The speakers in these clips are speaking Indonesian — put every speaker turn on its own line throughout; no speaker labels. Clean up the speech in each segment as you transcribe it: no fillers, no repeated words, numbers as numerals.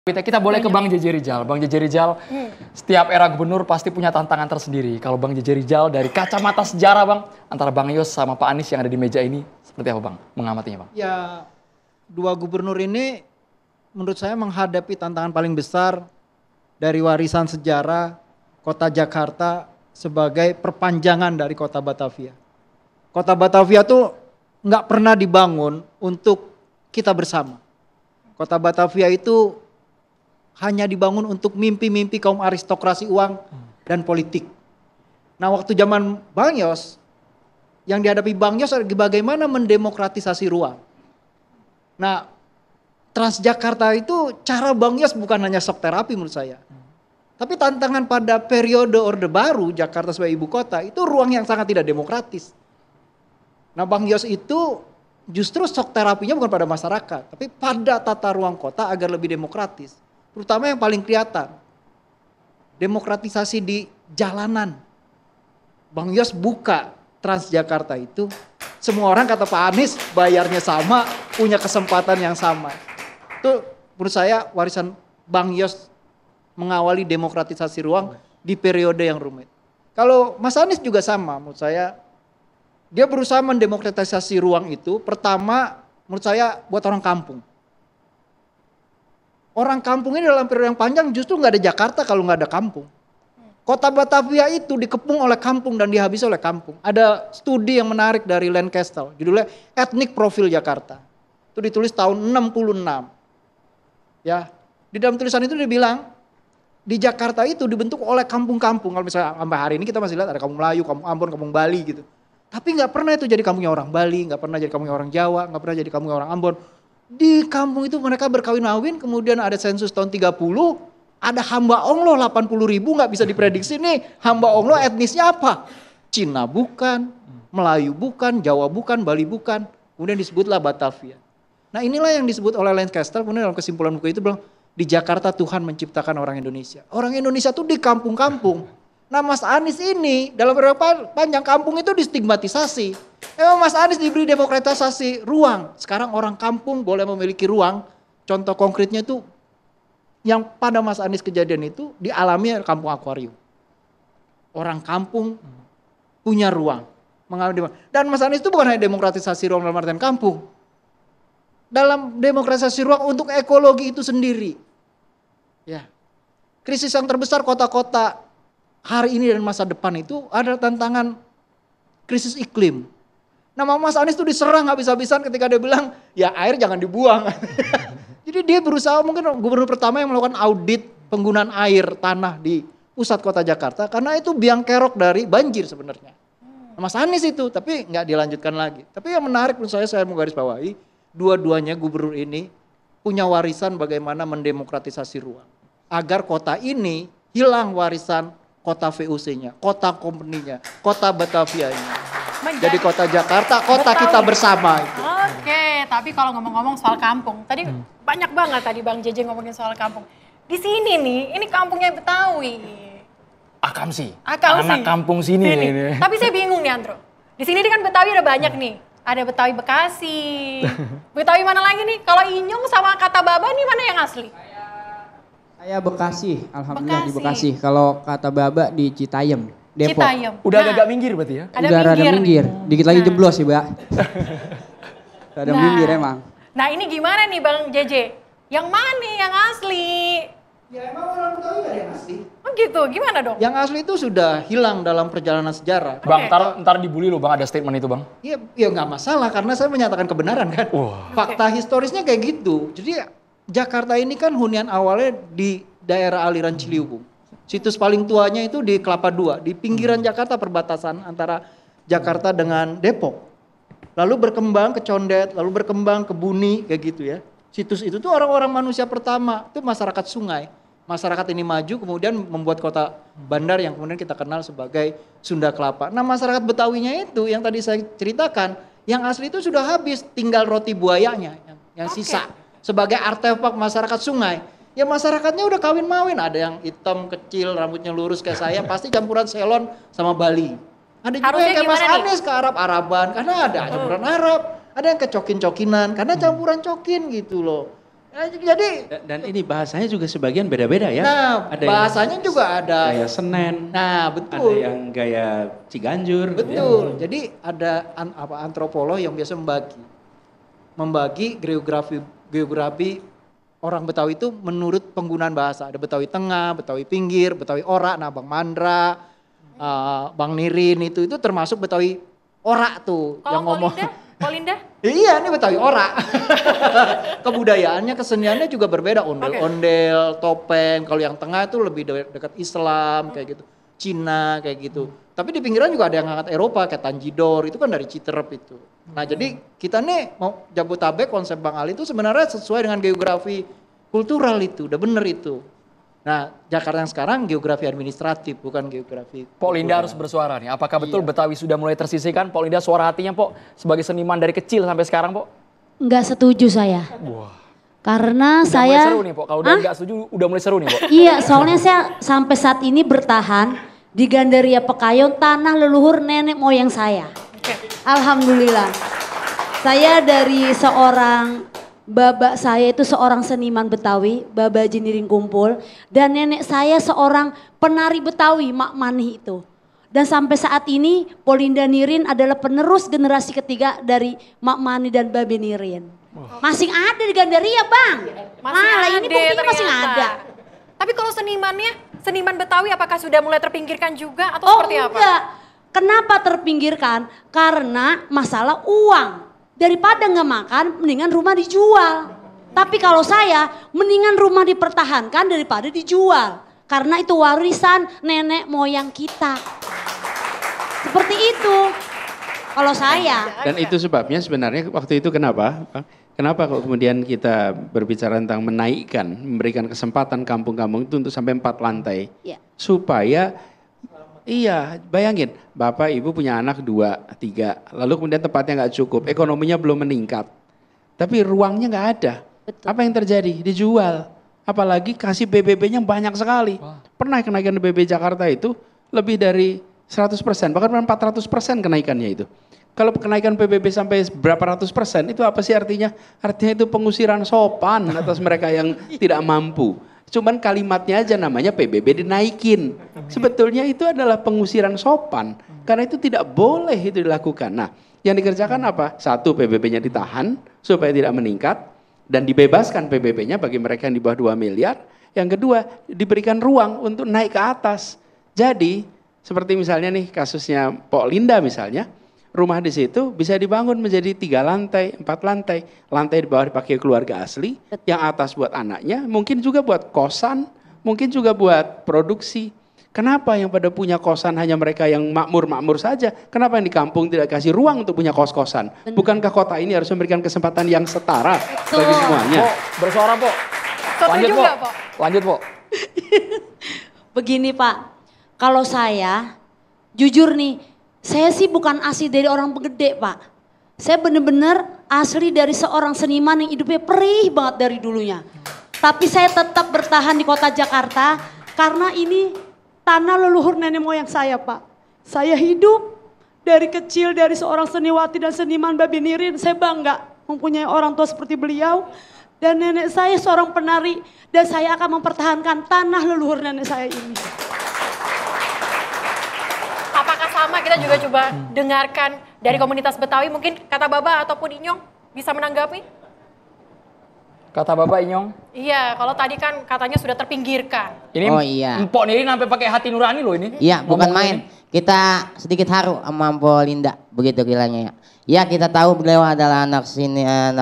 Kita boleh ke Bang JJ Rizal. Bang JJ Rizal, setiap era gubernur pasti punya tantangan tersendiri. Kalau Bang JJ Rizal dari kacamata sejarah Bang, antara Bang Yos sama Pak Anies yang ada di meja ini, seperti apa Bang mengamatinya Bang?
Ya, dua gubernur ini menurut saya menghadapi tantangan paling besar dari warisan sejarah kota Jakarta sebagai perpanjangan dari kota Batavia. Kota Batavia tuh nggak pernah dibangun untuk kita bersama. Kota Batavia itu hanya dibangun untuk mimpi-mimpi kaum aristokrasi uang dan politik. Nah waktu zaman Bang Yos, yang dihadapi Bang Yos bagaimana mendemokratisasi ruang. Nah Transjakarta itu cara Bang Yos bukan hanya shock terapi menurut saya. Tapi tantangan pada periode Orde Baru Jakarta sebagai ibu kota itu ruang yang sangat tidak demokratis. Nah Bang Yos itu justru shock terapinya bukan pada masyarakat, tapi pada tata ruang kota agar lebih demokratis. Terutama yang paling kelihatan, demokratisasi di jalanan. Bang Yos buka Transjakarta itu, semua orang kata Pak Anies bayarnya sama, punya kesempatan yang sama. Itu menurut saya warisan Bang Yos mengawali demokratisasi ruang di periode yang rumit. Kalau Mas Anies juga sama, menurut saya dia berusaha mendemokratisasi ruang itu, pertama menurut saya buat orang kampung. Orang kampung ini dalam periode yang panjang justru nggak ada Jakarta kalau nggak ada kampung. Kota Batavia itu dikepung oleh kampung dan dihabisi oleh kampung. Ada studi yang menarik dari Lancaster, judulnya Ethnic Profile Jakarta. Itu ditulis tahun 66. Ya, di dalam tulisan itu dia bilang di Jakarta itu dibentuk oleh kampung-kampung. Kalau misalnya sampai hari ini kita masih lihat ada kampung Melayu, kampung Ambon, kampung Bali gitu. Tapi nggak pernah itu jadi kampungnya orang Bali, nggak pernah jadi kampungnya orang Jawa, nggak pernah jadi kampungnya orang Ambon. Di kampung itu mereka berkawin-kawin, kemudian ada sensus tahun 30, ada hamba onglo 80 ribu, nggak bisa diprediksi nih hamba onglo etnisnya apa. Cina bukan, Melayu bukan, Jawa bukan, Bali bukan, kemudian disebutlah Batavia. Nah inilah yang disebut oleh Lancaster, kemudian dalam kesimpulan buku itu bilang, di Jakarta Tuhan menciptakan orang Indonesia. Orang Indonesia tuh di kampung-kampung. Nah Mas Anies ini dalam periode panjang kampung itu distigmatisasi. Emang Mas Anies diberi demokratisasi ruang. Sekarang orang kampung boleh memiliki ruang. Contoh konkretnya itu yang pada Mas Anies kejadian itu dialami kampung akuarium. Orang kampung punya ruang. Dan Mas Anies itu bukan hanya demokratisasi ruang dalam artian kampung. Dalam demokratisasi ruang untuk ekologi itu sendiri. Ya. Krisis yang terbesar kota-kota hari ini dan masa depan itu ada tantangan krisis iklim. Nama Mas Anies itu diserang habis-habisan ketika dia bilang, ya air jangan dibuang. Jadi dia berusaha, mungkin gubernur pertama yang melakukan audit penggunaan air tanah di pusat kota Jakarta. Karena itu biang kerok dari banjir sebenarnya. Mas Anies itu, tapi nggak dilanjutkan lagi. Tapi yang menarik menurut saya mau garis bawahi, dua-duanya gubernur ini punya warisan bagaimana mendemokratisasi ruang. Agar kota ini hilang warisan kota VOC-nya, kota company-nya, kota Batavia-nya. Jadi kota Jakarta, kota Betawi. Kita bersama itu.
Oke, tapi kalau ngomong-ngomong soal kampung, tadi banyak banget tadi Bang JJ ngomongin soal kampung. Di sini nih, ini kampungnya Betawi.
Akamsi.
Anak
kampung sini.
Tapi saya bingung nih Andro. Di sini kan Betawi ada banyak nih. Ada Betawi Bekasi. Betawi mana lagi nih? Kalau Inyong sama kata Baba nih mana yang asli?
Saya Bekasi, alhamdulillah di Bekasi. Kalau kata Baba di Citayam, Depok.
Citayam.
Udah agak minggir berarti ya?
Udah rada minggir. Dikit lagi jeblos sih, Mbak. Rada minggir emang.
Nah ini gimana nih Bang JJ? Yang mana yang asli?
Ya emang orang Betawi gak ada yang asli.
Oh gitu, gimana dong?
Yang asli itu sudah hilang dalam perjalanan sejarah.
Bang, ntar dibully loh Bang, ada statement itu Bang.
Iya, ya nggak masalah karena saya menyatakan kebenaran kan. Fakta historisnya kayak gitu. Jadi Jakarta ini kan hunian awalnya di daerah aliran Ciliwung. Situs paling tuanya itu di Kelapa II, di pinggiran Jakarta perbatasan antara Jakarta dengan Depok. Lalu berkembang ke Condet, lalu berkembang ke Buni kayak gitu ya. Situs itu tuh orang-orang manusia pertama, itu masyarakat sungai. Masyarakat ini maju kemudian membuat kota bandar yang kemudian kita kenal sebagai Sunda Kelapa. Nah masyarakat Betawinya itu yang tadi saya ceritakan, yang asli itu sudah habis, tinggal roti buayanya yang sisa. Sebagai artefak masyarakat sungai. Ya masyarakatnya udah kawin-mawin. Ada yang hitam, kecil, rambutnya lurus kayak saya. Pasti campuran Ceylon sama Bali. Ada juga yang kayak Mas Anies ke Arab-Araban. Karena ada campuran Arab. Ada yang kecokin-cokinan. Karena campuran cokin gitu loh. Jadi
Dan ini bahasanya juga sebagian beda-beda ya.
nah,
Ada yang
bahasanya juga ada.
gaya Senen,
Nah,
ada
betul.
yang gaya Ciganjur. gitu ya.
Betul. Jadi ada antropolog yang biasa membagi geografi orang Betawi itu menurut penggunaan bahasa. Ada Betawi Tengah, Betawi Pinggir, Betawi Ora, nah Bang Mandra, Bang Nirin itu termasuk Betawi Ora tuh
Kalau
yang ngomong.
Kolinda?
Iya, ini Betawi Ora. Kebudayaannya, keseniannya juga berbeda. Ondel-ondel, topeng. Kalau yang tengah itu lebih dekat Islam kayak gitu. Cina kayak gitu. Tapi di pinggiran juga ada yang ngangkat Eropa kayak Tanjidor, itu kan dari Citerep itu. Nah, jadi kita nih mau Jabotabek, konsep Bang Ali itu sebenarnya sesuai dengan geografi kultural itu, udah bener itu. Nah, Jakarta yang sekarang geografi administratif, bukan geografi.
Pok Linda harus bersuara nih. Apakah betul Betawi sudah mulai tersisihkan? Pok Linda suara hatinya, Pok, sebagai seniman dari kecil sampai sekarang, Pok.
Enggak setuju saya.
Wah.
Karena
Udah mulai
saya
seru nih, Pok. Kalau udah nggak setuju, udah mulai seru nih, Pok.
Iya, soalnya saya sampai saat ini bertahan di Gandaria Pekayon, tanah leluhur nenek moyang saya. Alhamdulillah. Saya dari seorang babak saya itu seorang seniman Betawi, Baba Jiniring Kumpul, dan nenek saya seorang penari Betawi, Mak Mani itu. Dan sampai saat ini Polinda Nirin adalah penerus generasi ketiga dari Mak Mani dan Babe Nirin. Masih ada di Gandaria, Bang. Malah ini buktinya masih
ternyata.
ada.
Tapi kalau seniman Betawi apakah sudah mulai terpinggirkan juga atau seperti apa?
Enggak. Kenapa terpinggirkan? Karena masalah uang. Daripada nggak makan, mendingan rumah dijual. Tapi kalau saya, mendingan rumah dipertahankan daripada dijual. Karena itu warisan nenek moyang kita. Seperti itu. Kalau saya.
Dan itu sebabnya sebenarnya waktu itu kenapa? Kenapa kok kemudian kita berbicara tentang menaikkan, memberikan kesempatan kampung-kampung itu untuk sampai 4 lantai.
Ya.
Supaya, iya bayangin, Bapak Ibu punya anak 2, 3, lalu kemudian tempatnya nggak cukup, ekonominya belum meningkat. Tapi ruangnya nggak ada.
Betul.
Apa yang terjadi? Dijual. Apalagi kasih BBB-nya banyak sekali. Pernah kenaikan BBB Jakarta itu lebih dari 100%, bahkan 400% kenaikannya itu. Kalau kenaikan PBB sampai berapa ratus persen, itu apa sih artinya? Artinya itu pengusiran sopan atas mereka yang tidak mampu. Cuman kalimatnya aja namanya PBB dinaikin. Sebetulnya itu adalah pengusiran sopan. Karena itu tidak boleh itu dilakukan. Nah, yang dikerjakan apa? 1, PBB-nya ditahan supaya tidak meningkat. Dan dibebaskan PBB-nya bagi mereka yang di bawah 2 miliar. Yang kedua, diberikan ruang untuk naik ke atas. Jadi, seperti misalnya nih kasusnya Pok Linda misalnya, rumah di situ bisa dibangun menjadi 3 lantai, 4 lantai. Lantai di bawah dipakai keluarga asli, yang atas buat anaknya, mungkin juga buat kosan, mungkin juga buat produksi. Kenapa yang pada punya kosan hanya mereka yang makmur-makmur saja? Kenapa yang di kampung tidak kasih ruang untuk punya kos-kosan? Bukankah kota ini harus memberikan kesempatan yang setara bagi semuanya?
Pok, bersuara, Pok.
Setuju nggak, Pok?
Lanjut, Pok.
Begini Pak, kalau saya jujur nih, saya sih bukan asli dari orang gede Pak. Saya bener-bener asli dari seorang seniman yang hidupnya perih banget dari dulunya. Tapi saya tetap bertahan di kota Jakarta karena ini tanah leluhur nenek moyang saya Pak. Saya hidup dari kecil dari seorang seniwati dan seniman Babi Nirin. Saya bangga mempunyai orang tua seperti beliau. Dan nenek saya seorang penari dan saya akan mempertahankan tanah leluhur nenek saya ini.
Apakah sama kita juga coba dengarkan dari komunitas Betawi, mungkin kata Baba ataupun Inyong bisa menanggapi?
Kata Bapak Inyong.
Iya, kalau tadi kan katanya sudah terpinggirkan.
Ini
Oh, iya.
Mpok Nirin sampai pakai hati nurani loh ini.
Iya, bukan
Ngomong
main.
ini.
Kita sedikit haru sama Mpok Linda, begitu kiranya ya. Ya, kita tahu beliau adalah anak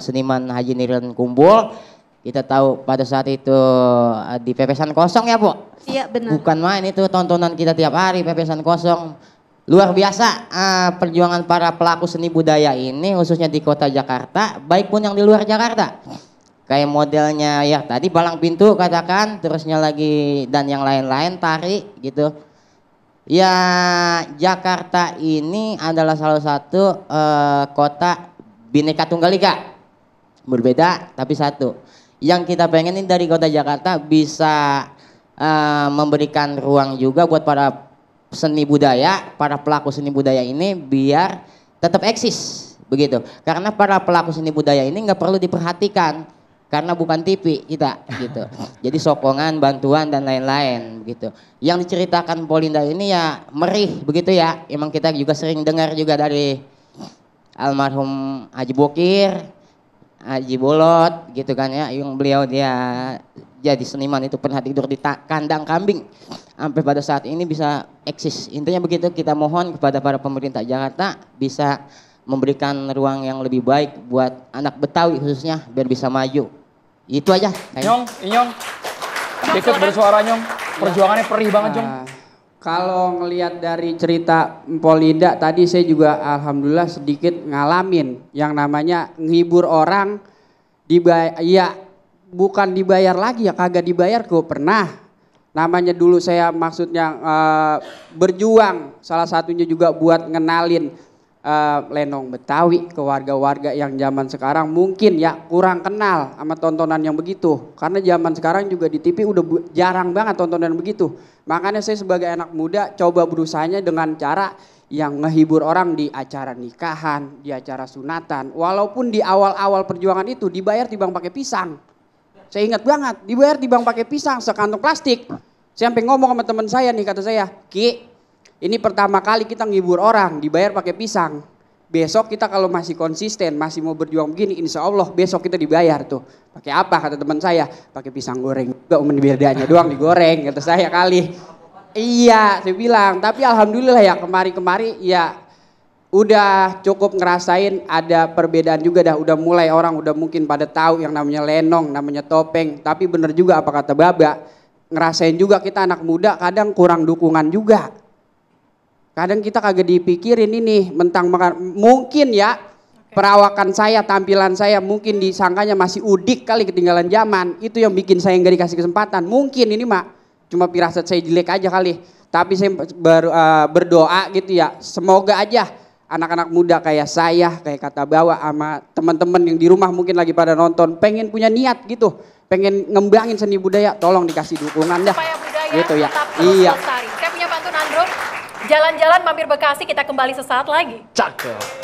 seniman Haji Nirin Kumpul. Kita tahu pada saat itu di Pepesan Kosong ya, Bu?
Iya benar.
Bukan main, itu tontonan kita tiap hari Pepesan Kosong. Luar biasa perjuangan para pelaku seni budaya ini khususnya di kota Jakarta, baik pun yang di luar Jakarta. Kayak modelnya ya tadi Palang Pintu katakan, terusnya lagi dan yang lain-lain tari gitu. Ya Jakarta ini adalah salah satu kota Bhinneka Tunggal Ika. Berbeda tapi satu. Yang kita pengenin dari kota Jakarta bisa memberikan ruang juga buat para seni budaya, para pelaku seni budaya ini biar tetap eksis begitu. Karena para pelaku seni budaya ini nggak perlu diperhatikan. karena bukan TV kita gitu. Jadi sokongan, bantuan dan lain-lain begitu. Yang diceritakan Polinda ini ya merih begitu ya. Emang kita juga sering dengar juga dari almarhum Haji Bokir, Haji Bolot gitu kan ya. Yang beliau dia jadi seniman itu pernah tidur di kandang kambing. Sampai pada saat ini bisa eksis. Intinya begitu, kita mohon kepada para pemerintah Jakarta bisa memberikan ruang yang lebih baik buat anak Betawi khususnya biar bisa maju. Itu aja.
Inyong, ikut bersuara Nyong. Perjuangannya perih banget Nyong.
Kalau ngelihat dari cerita Polinda tadi saya juga alhamdulillah sedikit ngalamin yang namanya nghibur orang ya bukan dibayar lagi ya, kagak dibayar kok pernah. Namanya dulu saya maksudnya berjuang salah satunya juga buat ngenalin lenong Betawi ke warga-warga yang zaman sekarang mungkin ya kurang kenal sama tontonan yang begitu. Karena zaman sekarang juga di TV udah jarang banget tontonan begitu. Makanya saya sebagai anak muda coba berusahanya dengan cara yang ngehibur orang di acara nikahan, di acara sunatan. Walaupun di awal-awal perjuangan itu dibayar timbang pakai pisang. Saya ingat banget, dibayar timbang pakai pisang sekantong plastik. Saya sampai ngomong sama teman saya nih, kata saya, Ki, ini pertama kali kita ngibur orang, dibayar pakai pisang. Besok kita kalau masih konsisten, masih mau berjuang begini, insya Allah besok kita dibayar tuh. Pakai apa kata teman saya? Pakai pisang goreng. Gak bedanya doang digoreng, kata saya kali. Iya, saya bilang. Tapi alhamdulillah ya kemari-kemari ya udah cukup ngerasain ada perbedaan juga dah. Udah mulai orang udah mungkin pada tahu yang namanya lenong, namanya topeng. Tapi bener juga apa kata Baba, ngerasain juga kita anak muda kadang kurang dukungan juga. Kadang kita kagak dipikirin ini mentang mungkin ya perawakan saya, tampilan saya mungkin disangkanya masih udik kali ketinggalan zaman. Itu yang bikin saya nggak dikasih kesempatan. Mungkin ini mak cuma firasat saya jelek aja kali. Tapi saya berdoa gitu ya. Semoga aja anak-anak muda kayak saya, kayak kata Bawa sama teman-teman yang di rumah mungkin lagi pada nonton pengen punya niat gitu, pengen ngembangin seni budaya, tolong dikasih dukungan dah.
Supaya budaya
gitu ya.
tetap terus
Iya.
lestari. Saya punya pantun Andro. Jalan-jalan mampir Bekasi, kita kembali sesaat lagi.
Cakep.